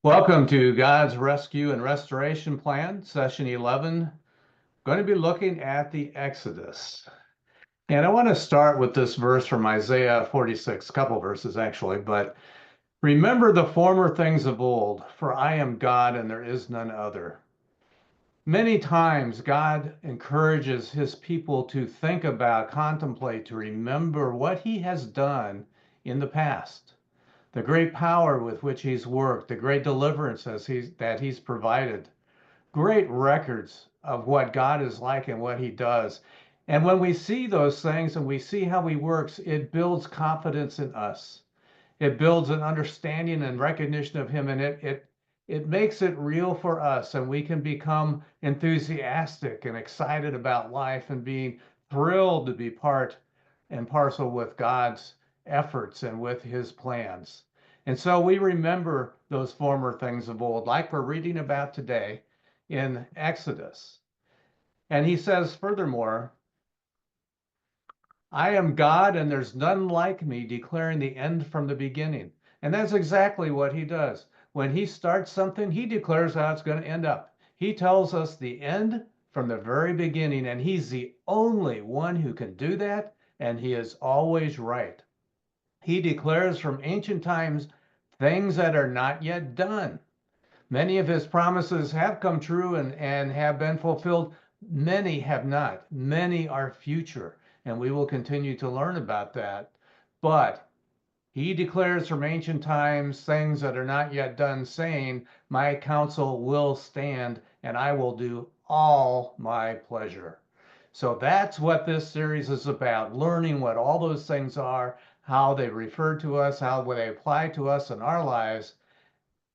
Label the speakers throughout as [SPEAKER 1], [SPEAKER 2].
[SPEAKER 1] Welcome to God's Rescue and Restoration Plan, Session 11. Going to be looking at the Exodus. And I want to start with this verse from Isaiah 46, a couple verses actually, but remember the former things of old, for I am God and there is none other. Many times God encourages his people to think about, contemplate, to remember what he has done in the past, the great power with which he's worked, the great deliverances that he's provided, great records of what God is like and what he does. And when we see those things and we see how he works, it builds confidence in us. It builds an understanding and recognition of him, and it makes it real for us, and we can become enthusiastic and excited about life and being thrilled to be part and parcel with God's efforts and with his plans. And so we remember those former things of old, like we're reading about today in Exodus. And he says, furthermore, I am God and there's none like me, declaring the end from the beginning. And that's exactly what he does. When he starts something, he declares how it's going to end up. He tells us the end from the very beginning, and he's the only one who can do that, and he is always right. He declares from ancient times things that are not yet done. Many of his promises have come true and have been fulfilled. Many have not. Many are future, and we will continue to learn about that. But he declares from ancient times things that are not yet done, saying, my counsel will stand, and I will do all my pleasure. So that's what this series is about, learning what all those things are, how they refer to us, how they apply to us in our lives,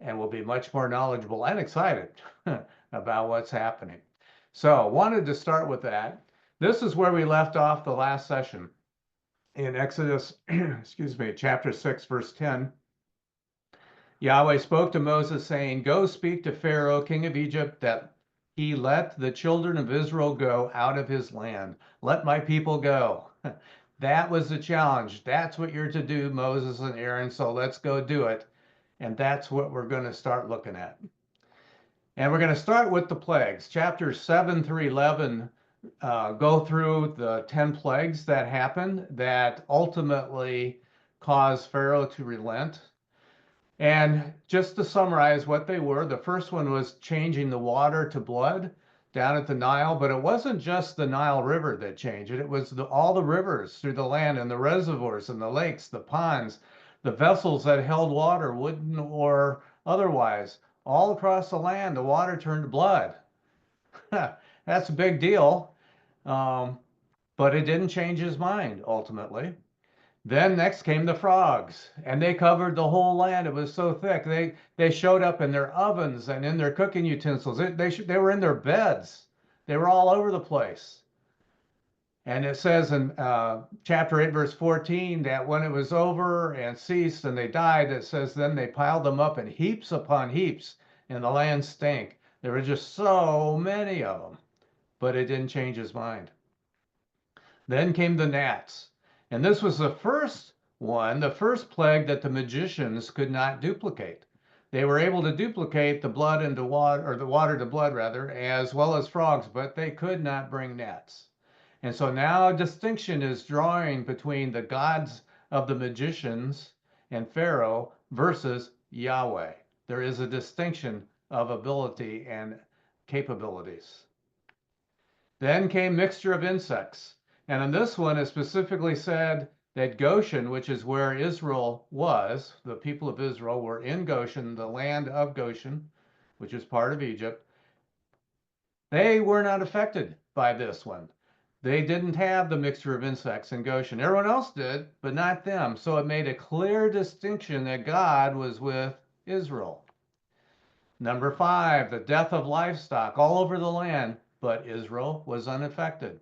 [SPEAKER 1] and we'll be much more knowledgeable and excited about what's happening. So wanted to start with that. This is where we left off the last session in Exodus, excuse me, chapter 6, verse 10. Yahweh spoke to Moses saying, go speak to Pharaoh, king of Egypt, that he let the children of Israel go out of his land. Let my people go. That was the challenge. That's what you're to do, Moses and Aaron. So let's go do it. And that's what we're going to start looking at. And we're going to start with the plagues. Chapters 7 through 11 go through the 10 plagues that happened that ultimately caused Pharaoh to relent. And just to summarize what they were, the first one was changing the water to blood down at the Nile, but it wasn't just the Nile River that changed it. It was all the rivers through the land and the reservoirs and the lakes, the ponds, the vessels that held water, wooden or otherwise. All across the land, the water turned blood. That's a big deal. Um, but it didn't change his mind ultimately. Then next came the frogs, and they covered the whole land. It was so thick. They showed up in their ovens and in their cooking utensils. They were in their beds. They were all over the place. And it says in chapter 8, verse 14, that when it was over and ceased and they died, it says, then they piled them up in heaps upon heaps, and the land stank. There were just so many of them, but it didn't change his mind. Then came the gnats. And this was the first one, the first plague that the magicians could not duplicate. They were able to duplicate the blood into water, or the water to blood rather, as well as frogs, but they could not bring gnats. And so now a distinction is drawing between the gods of the magicians and Pharaoh versus Yahweh. There is a distinction of ability and capabilities. Then came mixture of insects. And in this one, it specifically said that Goshen, which is where Israel was, the people of Israel were in Goshen, the land of Goshen, which is part of Egypt. They were not affected by this one. They didn't have the mixture of insects in Goshen. Everyone else did, but not them. So it made a clear distinction that God was with Israel. Number 5, the death of livestock all over the land, but Israel was unaffected.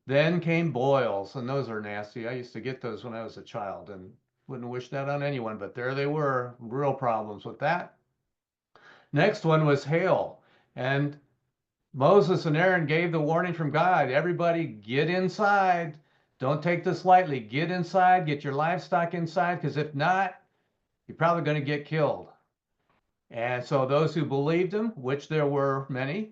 [SPEAKER 1] Then came boils, and those are nasty. I used to get those when I was a child and wouldn't wish that on anyone, but there they were, real problems with that. Next one was hail, and Moses and Aaron gave the warning from God, everybody get inside. Don't take this lightly. Get inside, get your livestock inside, because if not, you're probably going to get killed. And so those who believed him, which there were many,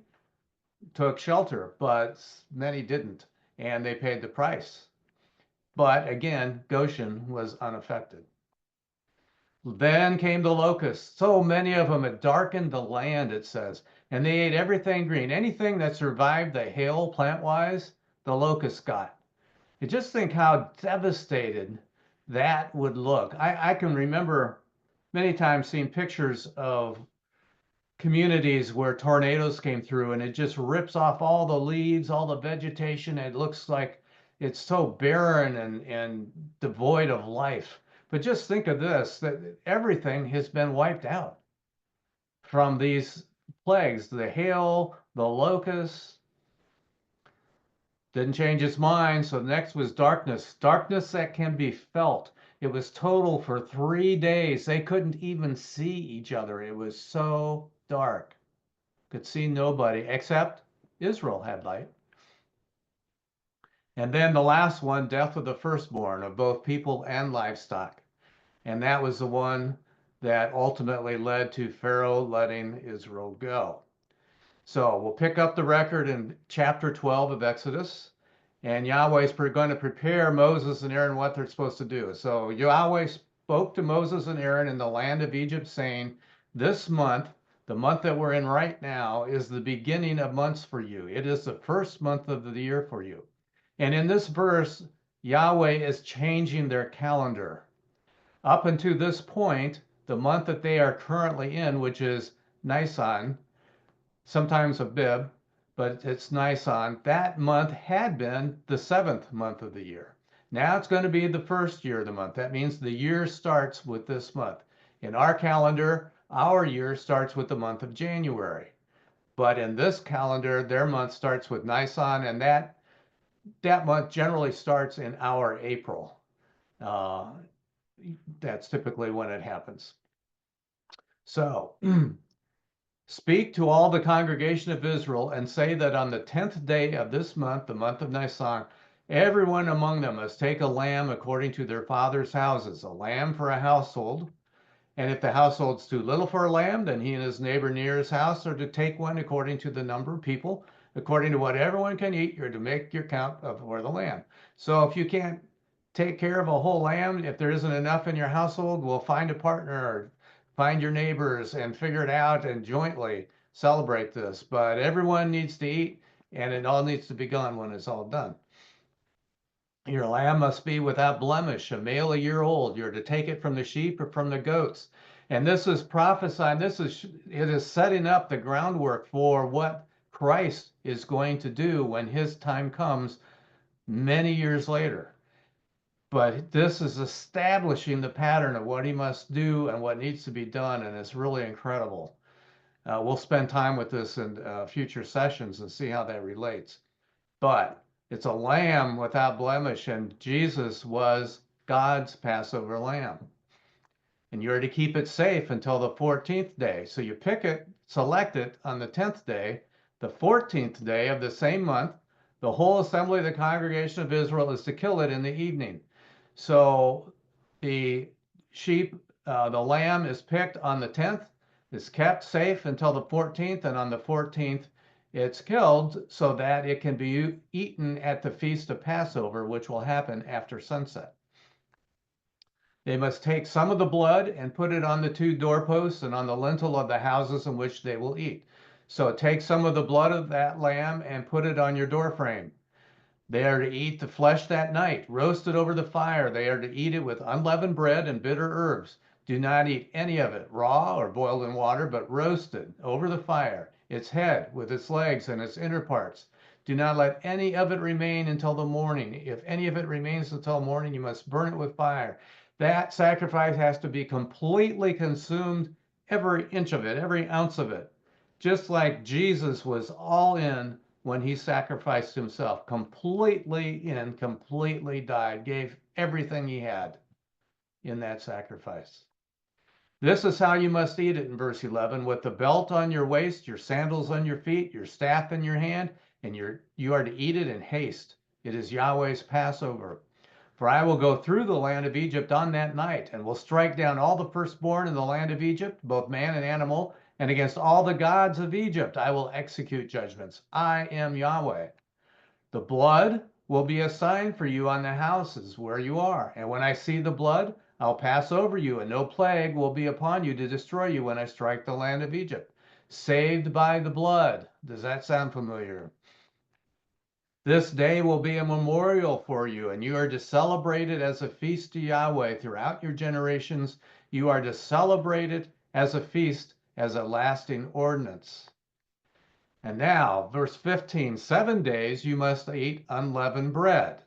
[SPEAKER 1] took shelter, but many didn't, and they paid the price. But again, Goshen was unaffected. Then came the locusts. So many of them had darkened the land, it says, and they ate everything green. Anything that survived the hail plant-wise, the locusts got. You just think how devastated that would look. I can remember many times seeing pictures of communities where tornadoes came through and it just rips off all the leaves, all the vegetation. It looks like it's so barren and devoid of life. But just think of this, that everything has been wiped out from these plagues, the hail, the locusts. Didn't change its mind. So the next was darkness, darkness that can be felt. It was total for 3 days. They couldn't even see each other. It was so dark. Could see nobody except Israel had light. And then the last one, death of the firstborn of both people and livestock. And that was the one that ultimately led to Pharaoh letting Israel go. So we'll pick up the record in chapter 12 of Exodus. And Yahweh's going to prepare Moses and Aaron what they're supposed to do. So Yahweh spoke to Moses and Aaron in the land of Egypt, saying, this month, the month that we're in right now, is the beginning of months for you. It is the first month of the year for you. And in this verse, Yahweh is changing their calendar. Up until this point, the month that they are currently in, which is Nisan, sometimes Abib, but it's Nisan, that month had been the 7th month of the year. Now it's going to be the first year of the month. That means the year starts with this month. In our calendar, our year starts with the month of January. But in this calendar, their month starts with Nisan, and that month generally starts in our April. That's typically when it happens. So speak to all the congregation of Israel and say that on the 10th day of this month, the month of Nisan, everyone among them must take a lamb according to their father's houses, a lamb for a household. And if the household's too little for a lamb, then he and his neighbor near his house are to take one according to the number of people. According to what everyone can eat, you're to make your count for the lamb. So if you can't take care of a whole lamb, if there isn't enough in your household, we'll find a partner or find your neighbors and figure it out and jointly celebrate this. But everyone needs to eat, and it all needs to be gone when it's all done. Your lamb must be without blemish, a male a year old. You're to take it from the sheep or from the goats. And this is prophesying, it is setting up the groundwork for what Christ is going to do when his time comes many years later. But this is establishing the pattern of what he must do and what needs to be done, and it's really incredible. We'll spend time with this in future sessions and see how that relates. But it's a lamb without blemish, and Jesus was God's Passover lamb. And you're to keep it safe until the 14th day. So you pick it, select it on the 10th day. The 14th day of the same month, the whole assembly of the congregation of Israel is to kill it in the evening. So the sheep, the lamb is picked on the 10th, is kept safe until the 14th, and on the 14th, it's killed so that it can be eaten at the Feast of Passover, which will happen after sunset. They must take some of the blood and put it on the 2 doorposts and on the lintel of the houses in which they will eat. So take some of the blood of that lamb and put it on your doorframe. They are to eat the flesh that night, roasted over the fire. They are to eat it with unleavened bread and bitter herbs. Do not eat any of it raw or boiled in water, but roasted over the fire, its head with its legs and its inner parts. Do not let any of it remain until the morning. If any of it remains until morning, you must burn it with fire. That sacrifice has to be completely consumed, every inch of it, every ounce of it. Just like Jesus was all in when he sacrificed himself, completely in, completely died, gave everything he had in that sacrifice. This is how you must eat it in verse 11, with the belt on your waist, your sandals on your feet, your staff in your hand, and you are to eat it in haste. It is Yahweh's Passover. For I will go through the land of Egypt on that night, and will strike down all the firstborn in the land of Egypt, both man and animal, and against all the gods of Egypt I will execute judgments. I am Yahweh. The blood will be a sign for you on the houses where you are. And when I see the blood, I'll pass over you, and no plague will be upon you to destroy you when I strike the land of Egypt. Saved by the blood. Does that sound familiar? This day will be a memorial for you, and you are to celebrate it as a feast to Yahweh throughout your generations. You are to celebrate it as a feast, as a lasting ordinance. And now, verse 15, 7 days you must eat unleavened bread.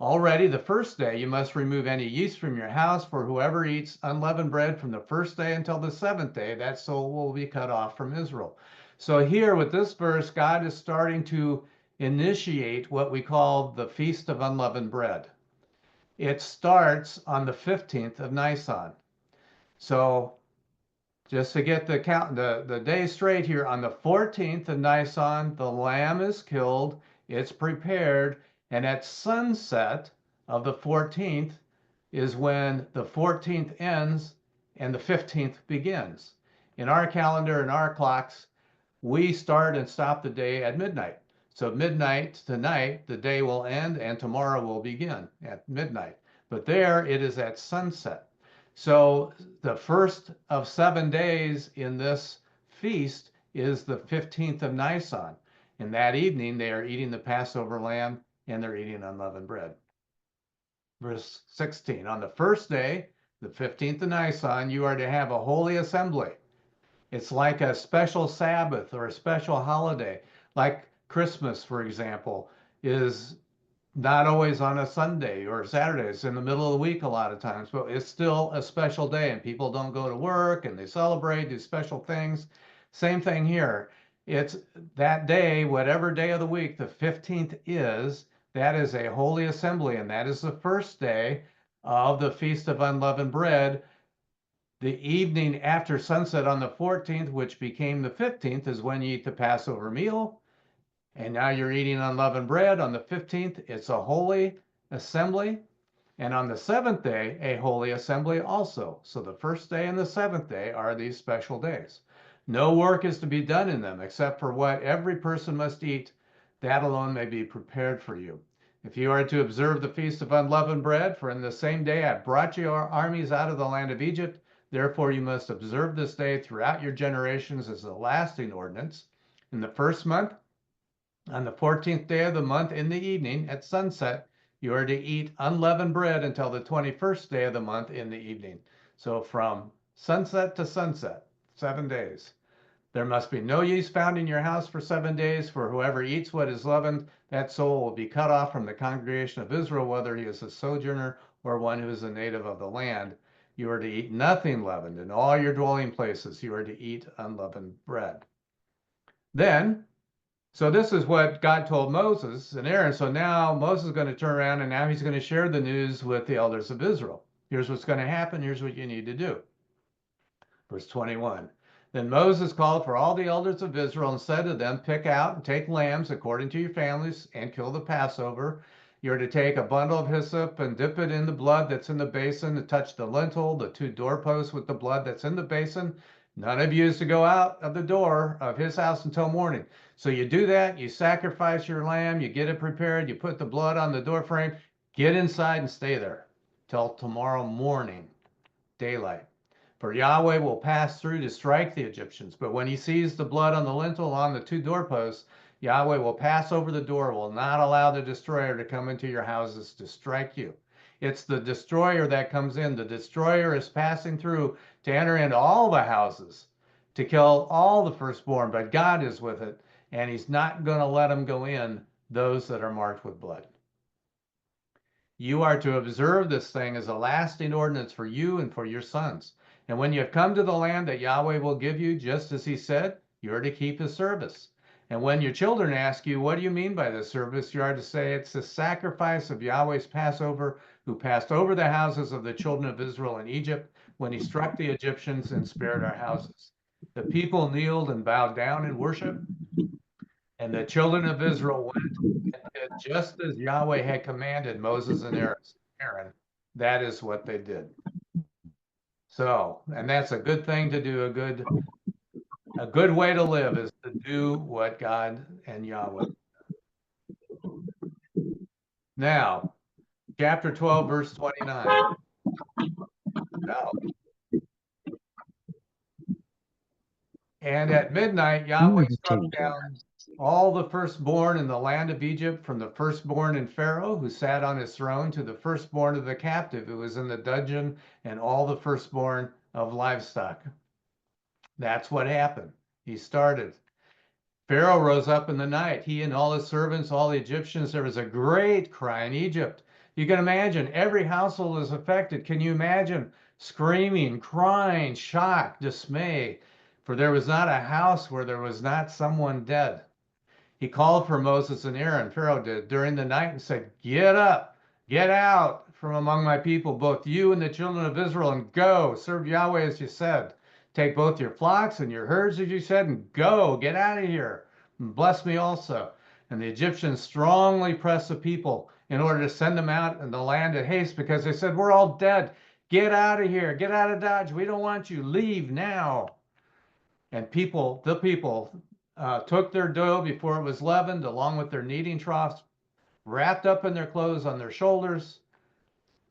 [SPEAKER 1] Already the first day you must remove any yeast from your house, for whoever eats unleavened bread from the first day until the seventh day, that soul will be cut off from Israel. So here with this verse, God is starting to initiate what we call the Feast of Unleavened Bread. It starts on the 15th of Nisan. So just to get the day straight here, on the 14th of Nisan, the lamb is killed, it's prepared, and at sunset of the 14th is when the 14th ends and the 15th begins. In our calendar, in our clocks, we start and stop the day at midnight. So midnight tonight, the day will end, and tomorrow will begin at midnight. But there it is at sunset. So the first of 7 days in this feast is the 15th of Nisan. And that evening, they are eating the Passover lamb and they're eating unleavened bread. Verse 16, on the first day, the 15th of Nisan, you are to have a holy assembly. It's like a special Sabbath or a special holiday, like Christmas, for example, is not always on a Sunday or Saturday. It's in the middle of the week a lot of times, but it's still a special day and people don't go to work and they celebrate, do special things. Same thing here. It's that day, whatever day of the week the 15th is, that is a holy assembly, and that is the first day of the Feast of Unleavened Bread. The evening after sunset on the 14th, which became the 15th, is when you eat the Passover meal. And now you're eating unleavened bread. On the 15th, it's a holy assembly. And on the seventh day, a holy assembly also. So the first day and the seventh day are these special days. No work is to be done in them except for what every person must eat. That alone may be prepared for you. If you are to observe the Feast of Unleavened Bread, for in the same day I brought your armies out of the land of Egypt, therefore you must observe this day throughout your generations as a lasting ordinance. In the first month, on the 14th day of the month in the evening at sunset, you are to eat unleavened bread until the 21st day of the month in the evening. So from sunset to sunset, 7 days. There must be no yeast found in your house for 7 days, for whoever eats what is leavened, that soul will be cut off from the congregation of Israel, whether he is a sojourner or one who is a native of the land. You are to eat nothing leavened. In all your dwelling places, you are to eat unleavened bread. Then, so this is what God told Moses and Aaron. So now Moses is going to turn around and now he's going to share the news with the elders of Israel. Here's what's going to happen. Here's what you need to do. Verse 21. Then Moses called for all the elders of Israel and said to them, pick out and take lambs according to your families and kill the Passover. You're to take a bundle of hyssop and dip it in the blood that's in the basin to touch the lintel, the 2 doorposts with the blood that's in the basin. None of you is to go out of the door of his house until morning. So you do that, you sacrifice your lamb, you get it prepared, you put the blood on the door frame, get inside and stay there till tomorrow morning, daylight. For Yahweh will pass through to strike the Egyptians. But when he sees the blood on the lintel on the 2 doorposts, Yahweh will pass over the door, will not allow the destroyer to come into your houses to strike you. It's the destroyer that comes in. The destroyer is passing through to enter into all the houses, to kill all the firstborn, but God is with it, and he's not going to let them go in, those that are marked with blood. You are to observe this thing as a lasting ordinance for you and for your sons. And when you have come to the land that Yahweh will give you, just as he said, you are to keep his service. And when your children ask you, what do you mean by this service? You are to say, it's the sacrifice of Yahweh's Passover, who passed over the houses of the children of Israel in Egypt when he struck the Egyptians and spared our houses. The people kneeled and bowed down in worship. And the children of Israel went and did just as Yahweh had commanded Moses and Aaron. That is what they did. So, and that's a good thing to do. A good way to live is to do what God and Yahweh. Now, chapter 12, verse 29. Now, and at midnight, Yahweh struck down all the firstborn in the land of Egypt, from the firstborn in Pharaoh, who sat on his throne, to the firstborn of the captive who was in the dungeon, and all the firstborn of livestock. That's what happened. He started. Pharaoh rose up in the night, he and all his servants, all the Egyptians. There was a great cry in Egypt. You can imagine every household is affected. Can you imagine screaming, crying, shock, dismay? For there was not a house where there was not someone dead. He called for Moses and Aaron, Pharaoh did, during the night and said, "Get up, get out from among my people, both you and the children of Israel, and go, serve Yahweh as you said. Take both your flocks and your herds, as you said, and go, get out of here, and bless me also." And the Egyptians strongly pressed the people in order to send them out in the land in haste, because they said, "We're all dead. Get out of here, get out of Dodge. We don't want you. Leave now." And the people took their dough before it was leavened, along with their kneading troughs, wrapped up in their clothes on their shoulders.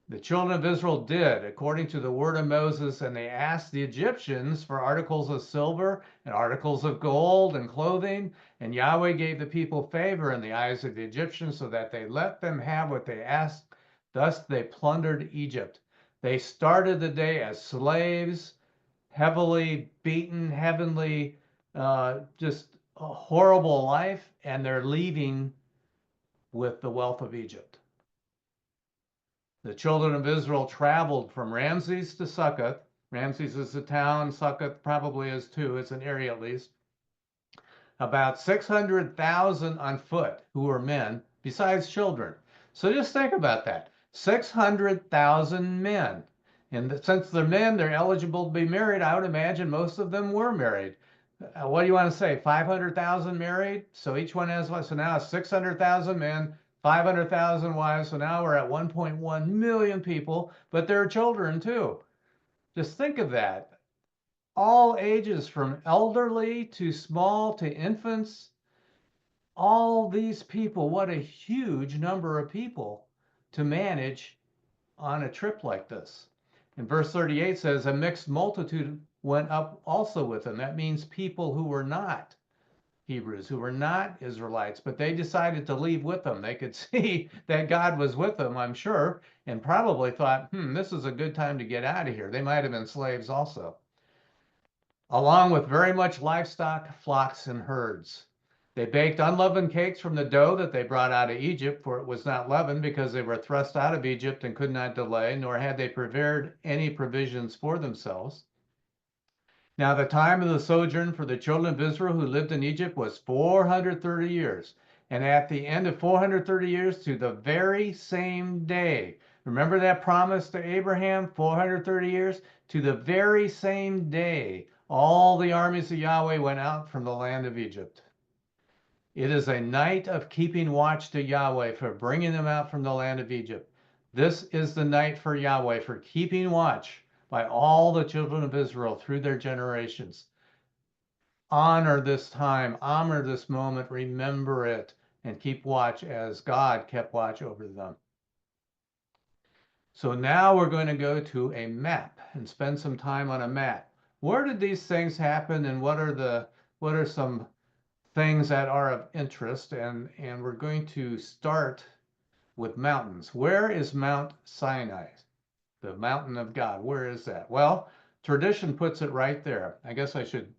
[SPEAKER 1] The children of Israel did according to the word of Moses, and they asked the Egyptians for articles of silver and articles of gold and clothing. And Yahweh gave the people favor in the eyes of the Egyptians, so that they let them have what they asked. Thus they plundered Egypt. They started the day as slaves, heavily beaten, heavenly, just a horrible life, and they're leaving with the wealth of Egypt. The children of Israel traveled from Ramses to Succoth. Ramses is a town, Succoth probably is too, it's an area at least. About 600,000 on foot who were men, besides children. So just think about that. 600,000 men. And since they're men, they're eligible to be married. I would imagine most of them were married. What do you want to say? 500,000 married? So each one has one. So now 600,000 men, 500,000 wives. So now we're at 1.1 million people, but there are children too. Just think of that. All ages, from elderly to small to infants. All these people, what a huge number of people to manage on a trip like this. And verse 38 says, a mixed multitude went up also with them. That means people who were not Hebrews, who were not Israelites, but they decided to leave with them. They could see that God was with them, I'm sure, and probably thought, this is a good time to get out of here. They might have been slaves also, along with very much livestock, flocks, and herds. They baked unleavened cakes from the dough that they brought out of Egypt, for it was not leavened, because they were thrust out of Egypt and could not delay, nor had they prepared any provisions for themselves. Now the time of the sojourn for the children of Israel who lived in Egypt was 430 years. And at the end of 430 years, to the very same day, remember that promise to Abraham, 430 years? To the very same day, all the armies of Yahweh went out from the land of Egypt. It is a night of keeping watch to Yahweh for bringing them out from the land of Egypt. This is the night for Yahweh for keeping watch by all the children of Israel through their generations. Honor this time, honor this moment, remember it, and keep watch as God kept watch over them. So now we're going to go to a map and spend some time on a map. Where did these things happen, and what are some things that are of interest? And we're going to start with mountains. Where is Mount Sinai? The mountain of God. Where is that? Well, tradition puts it right there. I guess I should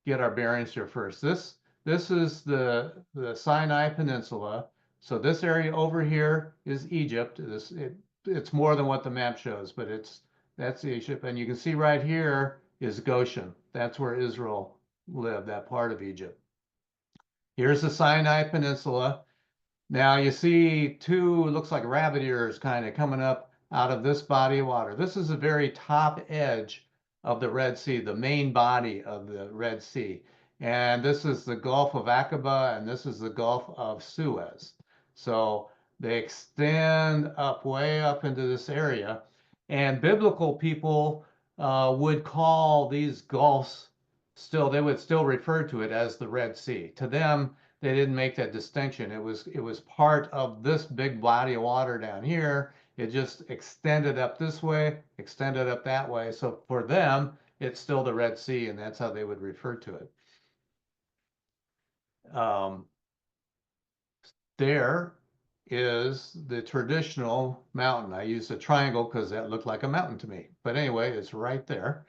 [SPEAKER 1] get our bearings here first. This is the Sinai Peninsula. So this area over here is Egypt. It's more than what the map shows, but that's Egypt. And you can see right here is Goshen. That's where Israel lived, that part of Egypt. Here's the Sinai Peninsula. Now you see two, looks like rabbit ears kind of coming up out of this body of water. This is the very top edge of the Red Sea, the main body of the Red Sea. And this is the Gulf of Aqaba, and this is the Gulf of Suez. So they extend up way up into this area. And biblical people would call these gulfs still, they would still refer to it as the Red Sea. To them, they didn't make that distinction. It was part of this big body of water down here. It just extended up this way, extended up that way. So for them, it's still the Red Sea, and that's how they would refer to it. Um, there is the traditional mountain. I used a triangle because that looked like a mountain to me. But anyway, it's right there.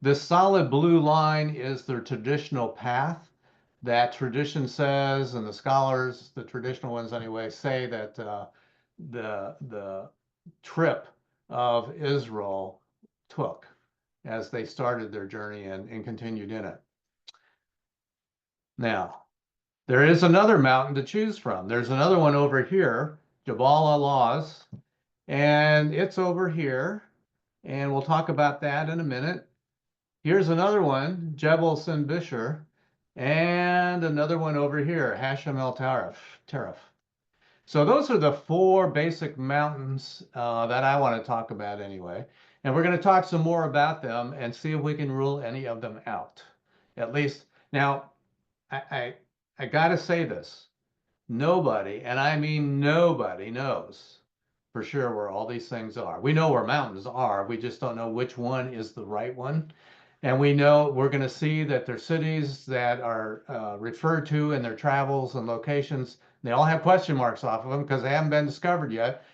[SPEAKER 1] This solid blue line is their traditional path. That tradition says, and the scholars, the traditional ones anyway, say that the trip of Israel took as they started their journey and continued in it. Now, there is another mountain to choose from. There's another one over here, Jabal Allah's, and it's over here. And we'll talk about that in a minute. Here's another one, Jebel Sinbishar, and another one over here, Hashem el Tarif. So those are the four basic mountains that I want to talk about anyway. And we're going to talk some more about them and see if we can rule any of them out. At least, now, I got to say this. Nobody, and I mean nobody, knows for sure where all these things are. We know where mountains are. We just don't know which one is the right one. And we know we're going to see that there's cities that are referred to in their travels and locations. They all have question marks off of them because they haven't been discovered yet.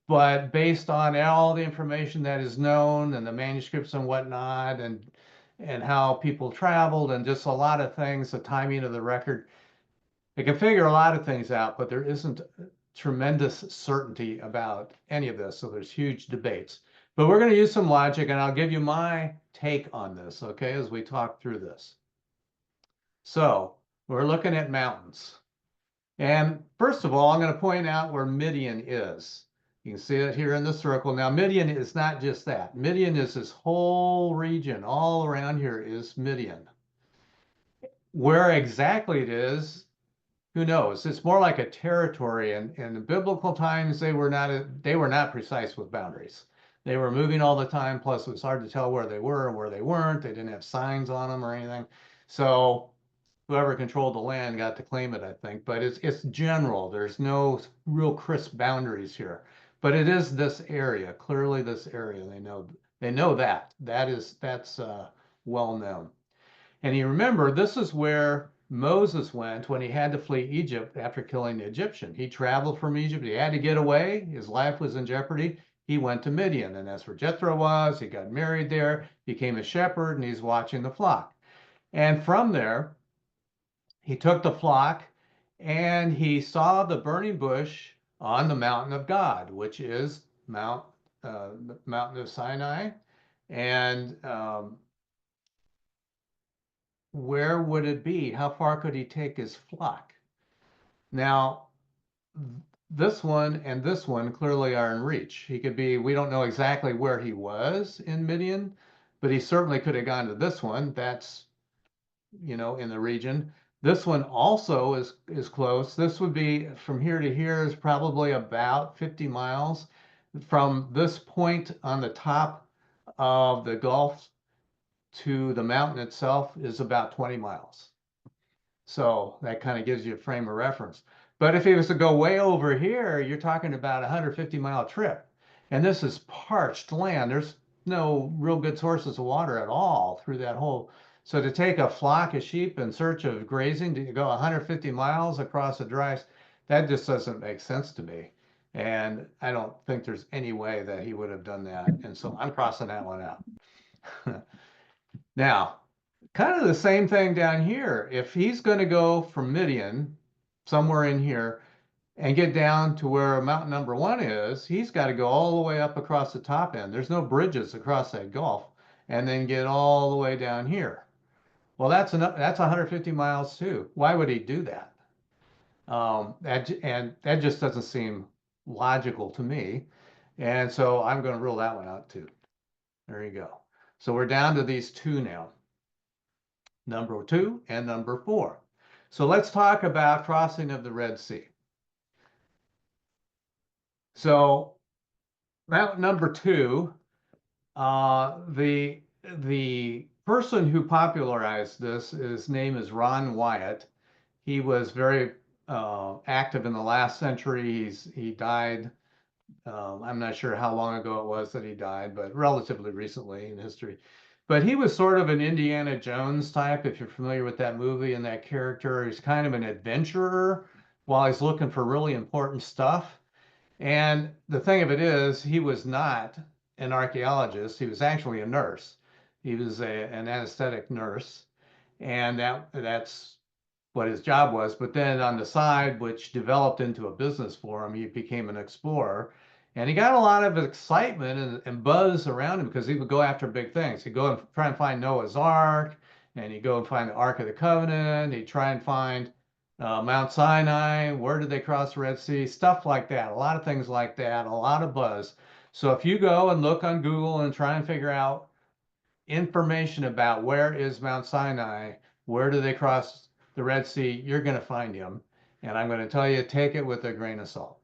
[SPEAKER 1] But based on all the information that is known and the manuscripts and whatnot, and how people traveled and just a lot of things, the timing of the record, it can figure a lot of things out, but there isn't tremendous certainty about any of this. So there's huge debates. But we're going to use some logic, and I'll give you my take on this, okay, as we talk through this. So we're looking at mountains. And first of all, I'm going to point out where Midian is. You can see it here in the circle. Now, Midian is not just that. Midian is this whole region. All around here is Midian. Where exactly it is, who knows? It's more like a territory. And in biblical times, they were not precise with boundaries. They were moving all the time. Plus, it was hard to tell where they were and where they weren't. They didn't have signs on them or anything. So whoever controlled the land got to claim it, I think. But it's general. There's no real crisp boundaries here. But it is this area, clearly this area. They know that. That's well known. And you remember, this is where Moses went when he had to flee Egypt after killing the Egyptian. He traveled from Egypt. He had to get away. His life was in jeopardy. He went to Midian, and that's where Jethro was. He got married there, became a shepherd, and he's watching the flock. And from there, he took the flock and he saw the burning bush on the mountain of God, which is the mountain of Sinai. And where would it be? How far could he take his flock? Now, this one and this one clearly are in reach. We don't know exactly where he was in Midian, but he certainly could have gone to this one. That's, in the region. This one also is close. This would be from here to here is probably about 50 miles. From this point on the top of the Gulf to the mountain itself is about 20 miles. So that kind of gives you a frame of reference. But if he was to go way over here, you're talking about a 150-mile trip. And this is parched land. There's no real good sources of water at all through that whole. So to take a flock of sheep in search of grazing, to go 150 miles across a dry, that just doesn't make sense to me. And I don't think there's any way that he would have done that. And so I'm crossing that one out. Now, kind of the same thing down here. If he's going to go from Midian, somewhere in here, and get down to where mountain number one is, he's got to go all the way up across the top end. There's no bridges across that gulf, and then get all the way down here. Well, that's 150 miles too. Why would he do that? And that just doesn't seem logical to me. And so I'm going to rule that one out too. There you go. So we're down to these two now. number 2, and number 4. So let's talk about crossing of the Red Sea. So mountain number 2, the person who popularized this, his name is Ron Wyatt. He was very active in the last century. He died. I'm not sure how long ago it was that he died, but relatively recently in history. But he was sort of an Indiana Jones type, if you're familiar with that movie and that character. He's kind of an adventurer while he's looking for really important stuff. And the thing of it is, he was not an archaeologist. He was actually a nurse. He was an anesthetic nurse, and that's what his job was. But then on the side, which developed into a business for him, he became an explorer. And he got a lot of excitement and buzz around him because he would go after big things. He'd go and try and find Noah's Ark, and he'd go and find the Ark of the Covenant. He'd try and find Mount Sinai. Where did they cross the Red Sea? Stuff like that. A lot of things like that. A lot of buzz. So if you go and look on Google and try and figure out information about where is Mount Sinai, where do they cross the Red Sea, you're going to find him. And I'm going to tell you, take it with a grain of salt.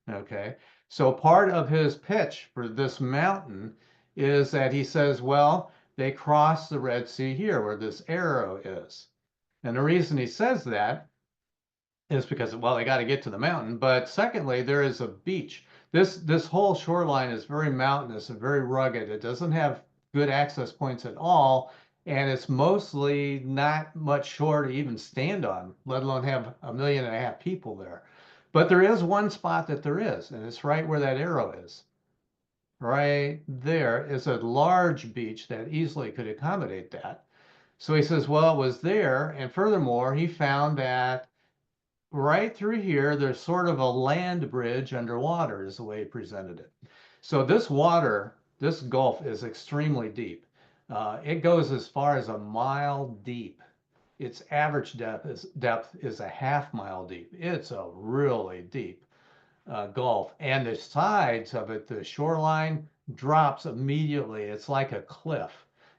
[SPEAKER 1] Okay. So part of his pitch for this mountain is that he says, well, they crossed the Red Sea here where this arrow is. And the reason he says that is because, well, they got to get to the mountain. But secondly, there is a beach. This whole shoreline is very mountainous and very rugged. It doesn't have good access points at all, and it's mostly not much shore to even stand on, let alone have 1.5 million people there. But there is one spot that there is, and it's right where that arrow is. Right there is a large beach that easily could accommodate that. So he says, well, it was there, and furthermore, he found that right through here, there's sort of a land bridge underwater, is the way he presented it. So this water, this gulf is extremely deep. It goes as far as 1 mile deep. Its average depth is a 1/2 mile deep. It's a really deep Gulf. And the sides of it, the shoreline drops immediately. It's like a cliff.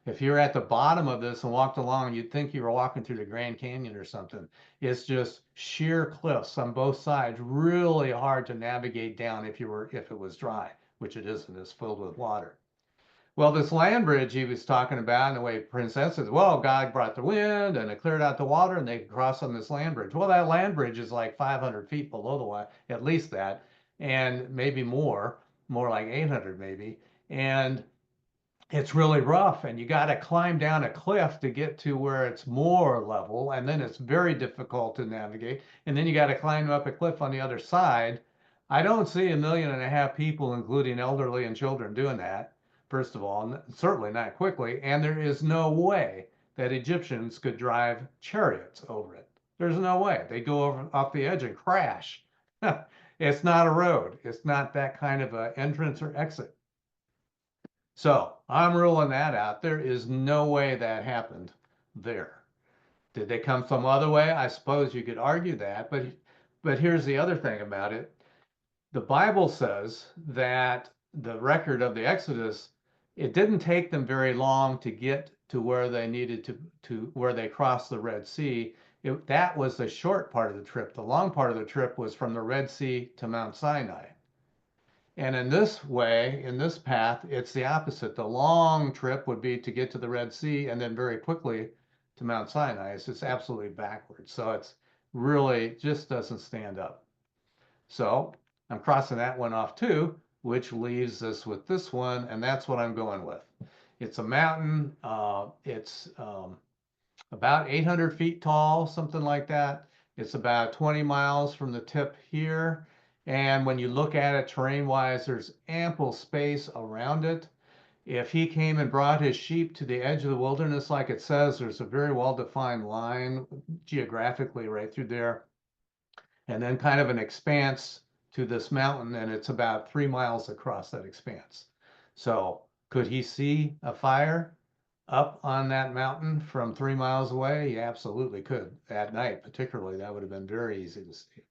[SPEAKER 1] If you're at the bottom of this and walked along, you'd think you were walking through the Grand Canyon or something. It's just sheer cliffs on both sides, really hard to navigate down if it was dry, which it isn't. It's filled with water. Well, this land bridge he was talking about, and the way Princess says, well, God brought the wind and it cleared out the water and they could cross on this land bridge. Well, that land bridge is like 500 feet below the water, at least that, and maybe more like 800 maybe. And it's really rough, and you got to climb down a cliff to get to where it's more level, and then it's very difficult to navigate. And then you got to climb up a cliff on the other side. I don't see 1.5 million people, including elderly and children, doing that, first of all, certainly not quickly. And there is no way that Egyptians could drive chariots over it. There's no way. They go over off the edge and crash. It's not a road. It's not that kind of an entrance or exit. So I'm ruling that out. There is no way that happened there. Did they come some other way? I suppose you could argue that, but here's the other thing about it. The Bible says that the record of the Exodus, it didn't take them very long to get to where they needed to where they crossed the Red Sea. That was the short part of the trip. The long part of the trip was from the Red Sea to Mount Sinai. And in this way, in this path, it's the opposite. The long trip would be to get to the Red Sea and then very quickly to Mount Sinai. It's just absolutely backwards. So it's really just doesn't stand up. So I'm crossing that one off too, which leaves us with this one, and that's what I'm going with. It's a mountain. It's about 800 feet tall, something like that. It's about 20 miles from the tip here. And when you look at it terrain wise, there's ample space around it. If he came and brought his sheep to the edge of the wilderness, like it says, there's a very well defined line geographically right through there. And then kind of an expanse to this mountain, and it's about 3 miles across that expanse. So could he see a fire up on that mountain from 3 miles away? He absolutely could. At night, particularly, that would have been very easy to see.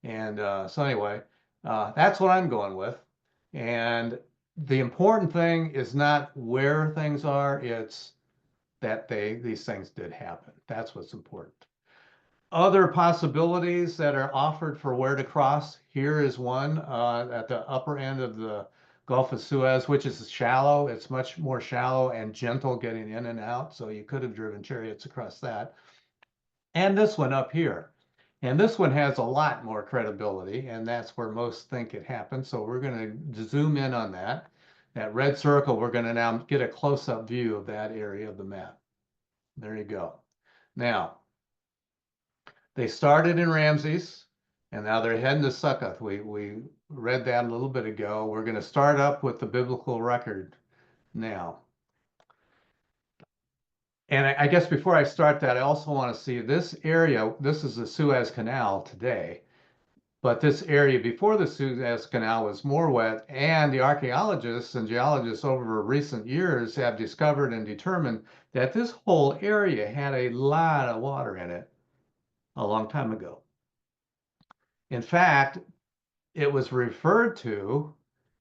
[SPEAKER 1] And so anyway, that's what I'm going with. And the important thing is not where things are, it's that these things did happen. That's what's important. Other possibilities that are offered for where to cross. Here is one at the upper end of the Gulf of Suez, which is shallow. It's much more shallow and gentle getting in and out. So you could have driven chariots across that. And this one up here. And this one has a lot more credibility, and that's where most think it happened. So we're going to zoom in on that. That red circle, we're going to now get a close-up view of that area of the map. There you go. Now, they started in Ramses, and now they're heading to Succoth. We read that a little bit ago. We're going to start up with the biblical record now. And I guess before I start that, I also want to see this area. This is the Suez Canal today, but this area before the Suez Canal was more wet, and the archaeologists and geologists over recent years have discovered and determined that this whole area had a lot of water in it a long time ago. In fact, it was referred to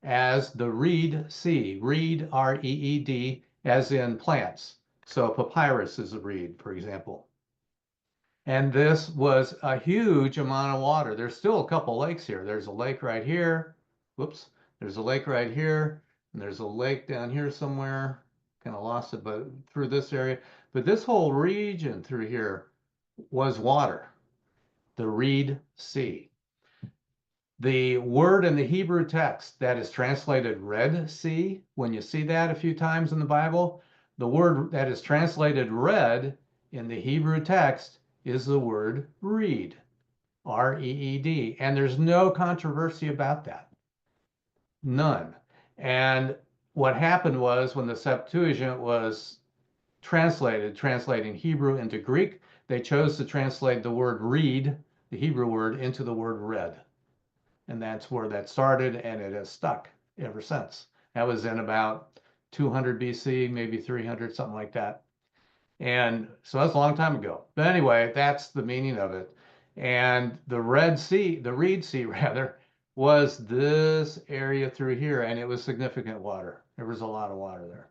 [SPEAKER 1] as the Reed Sea, reed, R-E-E-D, as in plants. So papyrus is a reed, for example. And this was a huge amount of water. There's still a couple lakes here. There's a lake right here. Whoops. There's a lake right here. And there's a lake down here somewhere. Kind of lost it, but through this area. But this whole region through here was water, the Reed Sea. The word in the Hebrew text that is translated Red Sea, when you see that a few times in the Bible, the word that is translated red in the Hebrew text is the word reed, R-E-E-D. And there's no controversy about that. None. And what happened was when the Septuagint was translating Hebrew into Greek, they chose to translate the word reed, the Hebrew word, into the word red. And that's where that started, and it has stuck ever since. That was in about 200 BC, maybe 300, something like that. And so that's a long time ago. But anyway, that's the meaning of it. And the Red Sea, the Reed Sea rather, was this area through here, and it was significant water. There was a lot of water there.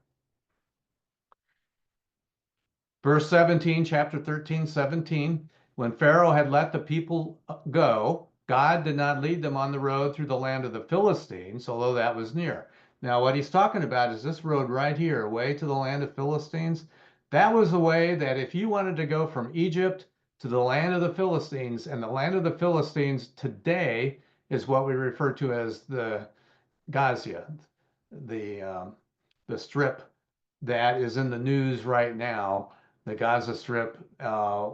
[SPEAKER 1] Verse 17, chapter 13, 17. When Pharaoh had let the people go, God did not lead them on the road through the land of the Philistines, although that was near. Now, what he's talking about is this road right here, way to the land of Philistines. That was the way that if you wanted to go from Egypt to the land of the Philistines, and the land of the Philistines today is what we refer to as the Gaza, the strip that is in the news right now, the Gaza Strip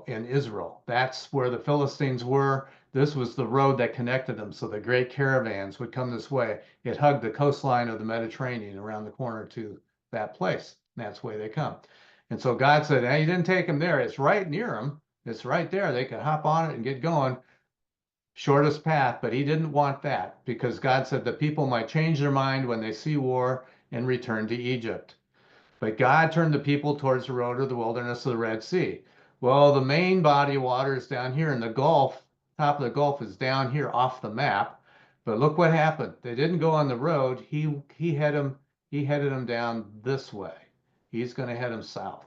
[SPEAKER 1] in Israel. That's where the Philistines were. This was the road that connected them. So the great caravans would come this way. It hugged the coastline of the Mediterranean around the corner to that place. That's the way they come. And so God said, hey, you didn't take them there. It's right near them. It's right there. They could hop on it and get going. Shortest path, but he didn't want that because God said the people might change their mind when they see war and return to Egypt. But God turned the people towards the road of the wilderness of the Red Sea. Well, the main body of water is down here in the Gulf. Top of the Gulf is down here off the map. But look what happened. They didn't go on the road. He headed them down this way. He's going to head them south.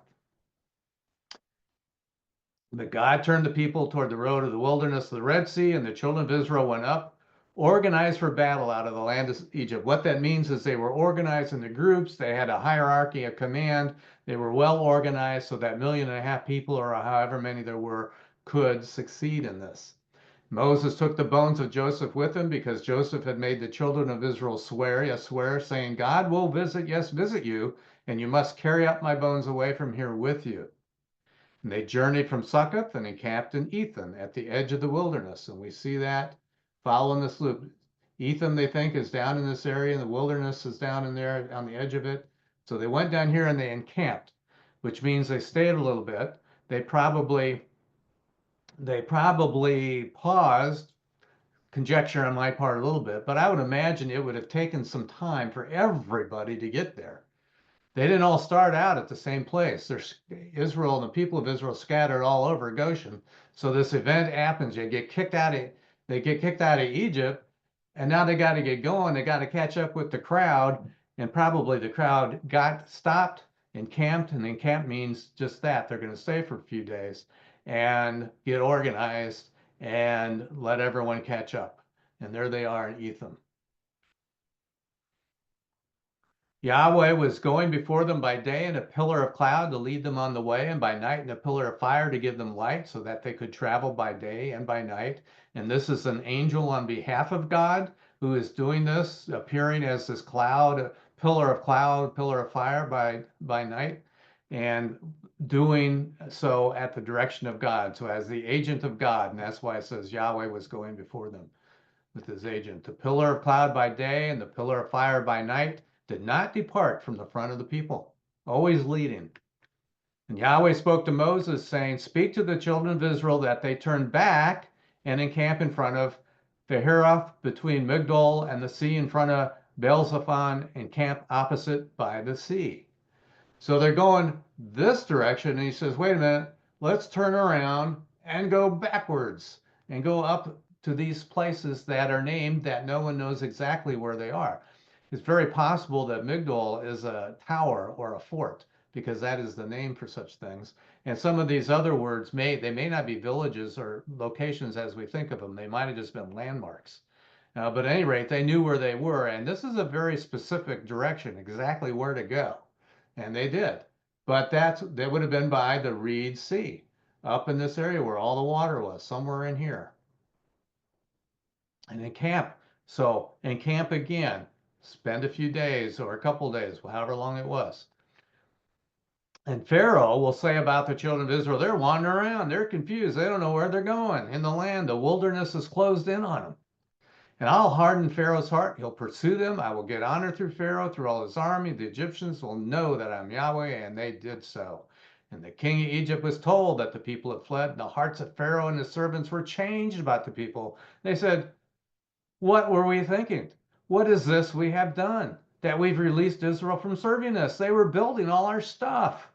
[SPEAKER 1] But God turned the people toward the road of the wilderness of the Red Sea, and the children of Israel went up, organized for battle out of the land of Egypt. What that means is they were organized into groups. They had a hierarchy, a command. They were well organized so that 1.5 million people, or however many there were, could succeed in this. Moses took the bones of Joseph with him because Joseph had made the children of Israel swear, yes, swear, saying, God will visit, yes, visit you, and you must carry up my bones away from here with you. And they journeyed from Succoth and encamped in Etham at the edge of the wilderness. And we see that following this loop. Etham, they think, is down in this area, and the wilderness is down in there on the edge of it. So they went down here and they encamped, which means they stayed a little bit. They probably paused, conjecture on my part a little bit, but I would imagine it would have taken some time for everybody to get there. They didn't all start out at the same place. There's Israel and the people of Israel scattered all over Goshen. So this event happens. They get kicked out of Egypt, and now they got to get going. They got to catch up with the crowd, and probably the crowd got stopped encamped, and encamped means just that. They're going to stay for a few days and get organized and let everyone catch up. And there they are in Etham. Yahweh was going before them by day in a pillar of cloud to lead them on the way, and by night in a pillar of fire to give them light, so that they could travel by day and by night. And this is an angel on behalf of God who is doing this, appearing as this cloud, pillar of fire by night, and doing so at the direction of God. So as the agent of God, and that's why it says Yahweh was going before them with his agent. The pillar of cloud by day and the pillar of fire by night did not depart from the front of the people, always leading. And Yahweh spoke to Moses, saying, speak to the children of Israel that they turn back and encamp in front of Pharaoh between Migdol and the sea, in front of Baal-zephon, and camp opposite by the sea. So they're going this direction, and he says, wait a minute, let's turn around and go backwards and go up to these places that are named that no one knows exactly where they are. It's very possible that Migdol is a tower or a fort, because that is the name for such things. And some of these other words they may not be villages or locations as we think of them. They might have just been landmarks. But at any rate, they knew where they were, and this is a very specific direction, exactly where to go. And they did. But that would have been by the Reed Sea, up in this area where all the water was, somewhere in here. And encamp. So encamp again, spend a few days or a couple days, however long it was. And Pharaoh will say about the children of Israel, they're wandering around, they're confused, they don't know where they're going. In the land, the wilderness is closed in on them. And I'll harden Pharaoh's heart. He'll pursue them. I will get honor through Pharaoh, through all his army. The Egyptians will know that I'm Yahweh, and they did so. And the king of Egypt was told that the people had fled, and the hearts of Pharaoh and his servants were changed about the people. They said, what were we thinking? What is this we have done, that we've released Israel from serving us? They were building all our stuff.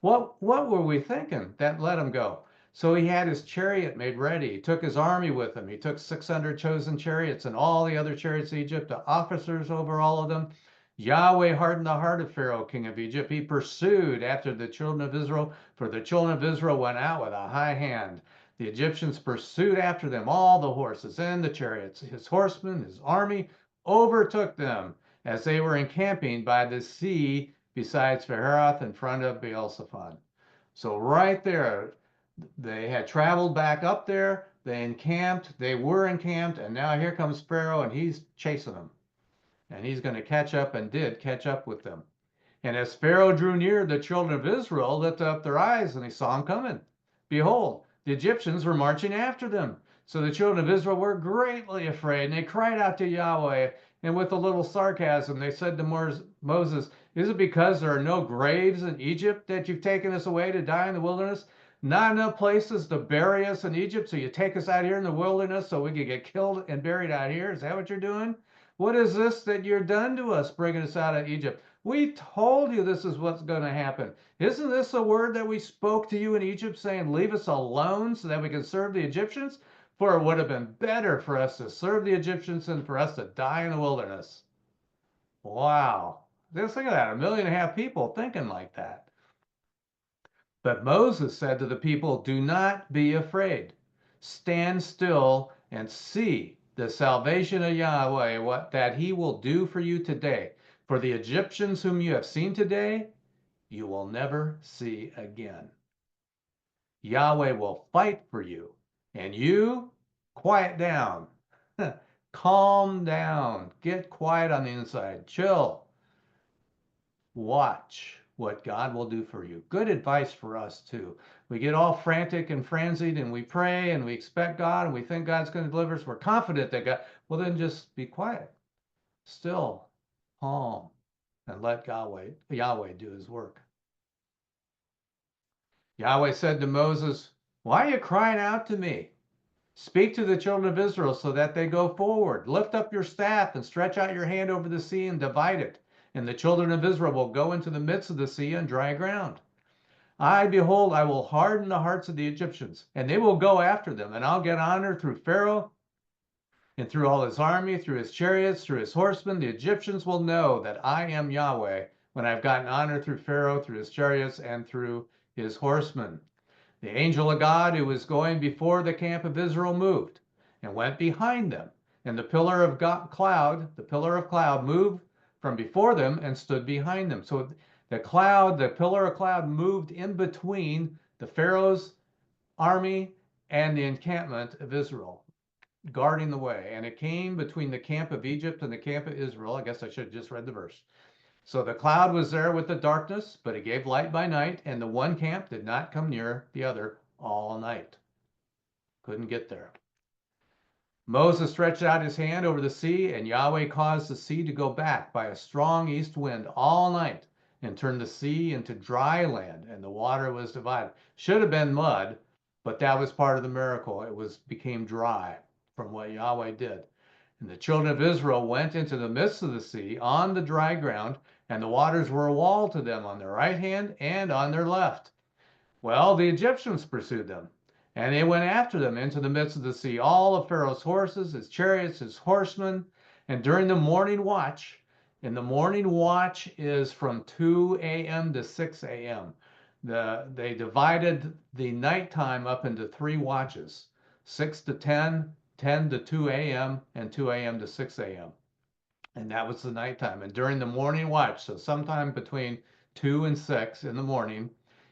[SPEAKER 1] What were we thinking that let him go? So he had his chariot made ready. He took his army with him. He took 600 chosen chariots and all the other chariots of Egypt, the officers over all of them. Yahweh hardened the heart of Pharaoh, king of Egypt. He pursued after the children of Israel, for the children of Israel went out with a high hand. The Egyptians pursued after them, all the horses and the chariots. His horsemen, his army, overtook them as they were encamping by the sea besides Pharaoh in front of Baal-zephon. So right there, they had traveled back up there, they were encamped, and now here comes Pharaoh, and he's chasing them. And he's going to catch up, and did catch up with them. And as Pharaoh drew near, the children of Israel lifted up their eyes, and they saw him coming. Behold, the Egyptians were marching after them. So the children of Israel were greatly afraid, and they cried out to Yahweh. And with a little sarcasm, they said to Moses, is it because there are no graves in Egypt that you've taken us away to die in the wilderness? Not enough places to bury us in Egypt, so you take us out here in the wilderness so we could get killed and buried out here? Is that what you're doing? What is this that you're done to us, bringing us out of Egypt? We told you this is what's going to happen. Isn't this a word that we spoke to you in Egypt, saying, leave us alone so that we can serve the Egyptians? For it would have been better for us to serve the Egyptians than for us to die in the wilderness. Wow. Just think of that, 1.5 million people thinking like that. But Moses said to the people, do not be afraid. Stand still and see the salvation of Yahweh, what that he will do for you today. For the Egyptians whom you have seen today, you will never see again. Yahweh will fight for you, and you quiet down. Calm down. Get quiet on the inside. Chill. Watch what God will do for you. Good advice for us too. We get all frantic and frenzied, and we pray and we expect God, and we think God's going to deliver us. We're confident that God, well, then just be quiet, still, calm, and let Yahweh do his work. Yahweh said to Moses, why are you crying out to me? Speak to the children of Israel so that they go forward. Lift up your staff and stretch out your hand over the sea and divide it. And the children of Israel will go into the midst of the sea on dry ground. Behold, I will harden the hearts of the Egyptians, and they will go after them. And I'll get honor through Pharaoh and through all his army, through his chariots, through his horsemen. The Egyptians will know that I am Yahweh when I've gotten honor through Pharaoh, through his chariots, and through his horsemen. The angel of God who was going before the camp of Israel moved and went behind them. And the pillar of cloud moved from before them and stood behind them. So the pillar of cloud moved in between the Pharaoh's army and the encampment of Israel, guarding the way. And it came between the camp of Egypt and the camp of Israel. I guess I should have just read the verse. So the cloud was there with the darkness, but it gave light by night, and the one camp did not come near the other all night. Couldn't get there. Moses stretched out his hand over the sea, and Yahweh caused the sea to go back by a strong east wind all night and turned the sea into dry land, and the water was divided. Should have been mud, but that was part of the miracle. It became dry from what Yahweh did. And the children of Israel went into the midst of the sea on the dry ground, and the waters were a wall to them on their right hand and on their left. Well, the Egyptians pursued them, and they went after them into the midst of the sea, all of Pharaoh's horses, his chariots, his horsemen. And during the morning watch, and the morning watch is from 2 a.m. to 6 a.m., they divided the nighttime up into 3 watches, 6 to 10, 10 to 2 a.m., and 2 a.m. to 6 a.m. And that was the nighttime. And during the morning watch, so sometime between 2 and 6 in the morning,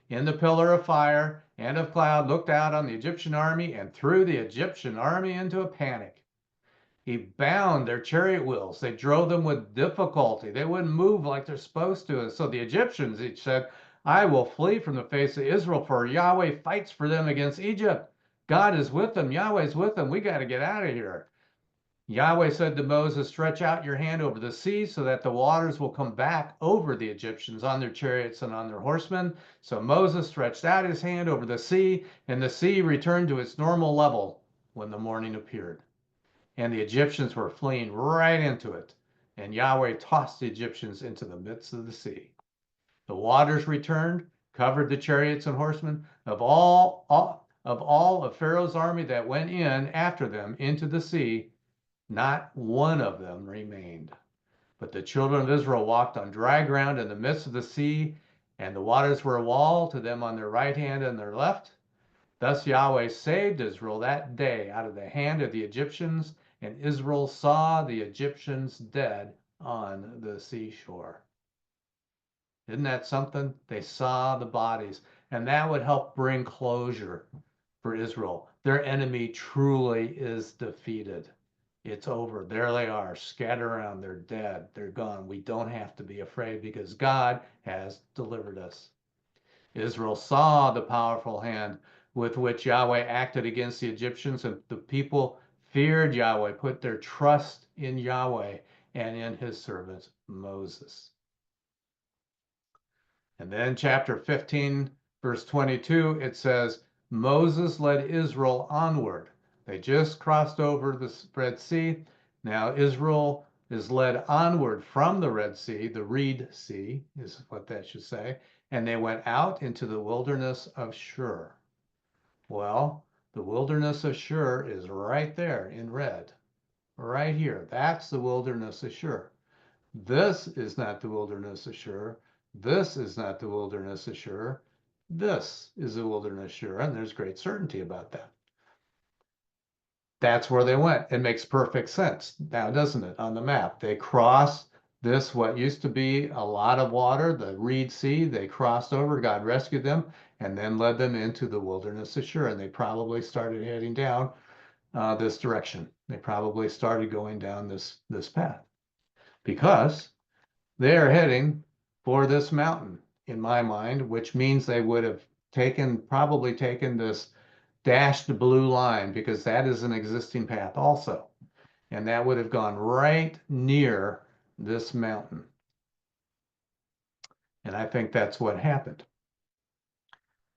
[SPEAKER 1] in the pillar of fire and of cloud, looked out on the Egyptian army and threw the Egyptian army into a panic. He bound their chariot wheels. They drove them with difficulty. They wouldn't move like they're supposed to. And so the Egyptians each said, I will flee from the face of Israel, for Yahweh fights for them against Egypt. God is with them. Yahweh's with them. We got to get out of here. Yahweh said to Moses, stretch out your hand over the sea so that the waters will come back over the Egyptians on their chariots and on their horsemen. So Moses stretched out his hand over the sea, and the sea returned to its normal level when the morning appeared. And the Egyptians were fleeing right into it. And Yahweh tossed the Egyptians into the midst of the sea. The waters returned, covered the chariots and horsemen of all of Pharaoh's army that went in after them into the sea. Not one of them remained. But the children of Israel walked on dry ground in the midst of the sea, and the waters were a wall to them on their right hand and their left. Thus Yahweh saved Israel that day out of the hand of the Egyptians, and Israel saw the Egyptians dead on the seashore. Isn't that something? They saw the bodies, and that would help bring closure for Israel. Their enemy truly is defeated. It's over. There they are, scattered around. They're dead. They're gone. We don't have to be afraid because God has delivered us. Israel saw the powerful hand with which Yahweh acted against the Egyptians, and the people feared Yahweh, put their trust in Yahweh and in his servant Moses. And then chapter 15, verse 22, it says, Moses led Israel onward. They just crossed over the Red Sea. Now Israel is led onward from the Red Sea, the Reed Sea is what that should say, and they went out into the wilderness of Shur. Well, the wilderness of Shur is right there in red, right here. That's the wilderness of Shur. This is not the wilderness of Shur. This is not the wilderness of Shur. This is the wilderness of Shur, and there's great certainty about that. That's where they went. It makes perfect sense now, doesn't it, on the map? They crossed this, what used to be a lot of water, the Reed Sea. They crossed over, God rescued them, and then led them into the wilderness of Shur, and they probably started heading down this direction. They probably started going down this path because they are heading for this mountain, in my mind, which means they would have probably taken this dashed blue line because that is an existing path also. And that would have gone right near this mountain. And I think that's what happened.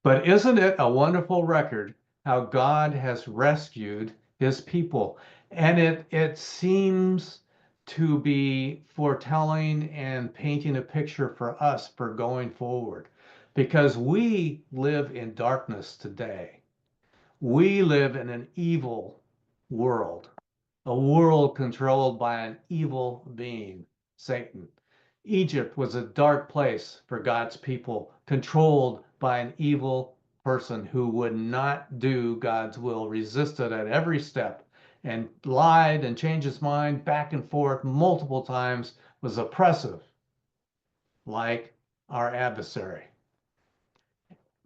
[SPEAKER 1] But isn't it a wonderful record how God has rescued his people? And it seems to be foretelling and painting a picture for us for going forward, because we live in darkness today. We live in an evil world, a world controlled by an evil being, Satan. Egypt was a dark place for God's people, controlled by an evil person who would not do God's will, resisted at every step, and lied and changed his mind back and forth multiple times, was oppressive, like our adversary.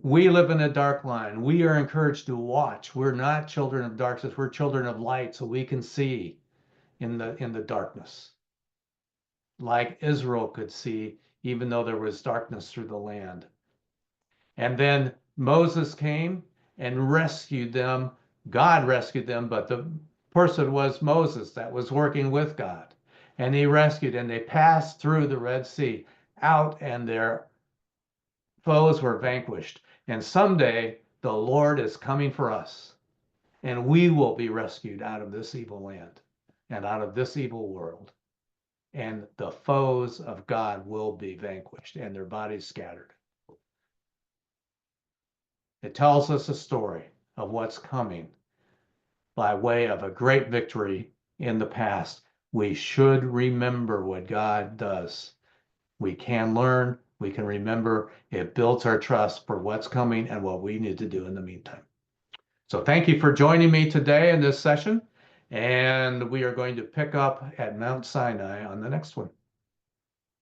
[SPEAKER 1] We live in a dark line. We are encouraged to watch. We're not children of darkness. We're children of light, so we can see in the darkness, like Israel could see, even though there was darkness through the land. And then Moses came and rescued them. God rescued them, but the person was Moses that was working with God. And he rescued, and they passed through the Red Sea out, and their foes were vanquished. And someday the Lord is coming for us, and we will be rescued out of this evil land and out of this evil world. And the foes of God will be vanquished and their bodies scattered. It tells us a story of what's coming by way of a great victory in the past. We should remember what God does. We can learn, we can remember. It builds our trust for what's coming and what we need to do in the meantime. So thank you for joining me today in this session. And we are going to pick up at Mount Sinai on the next one.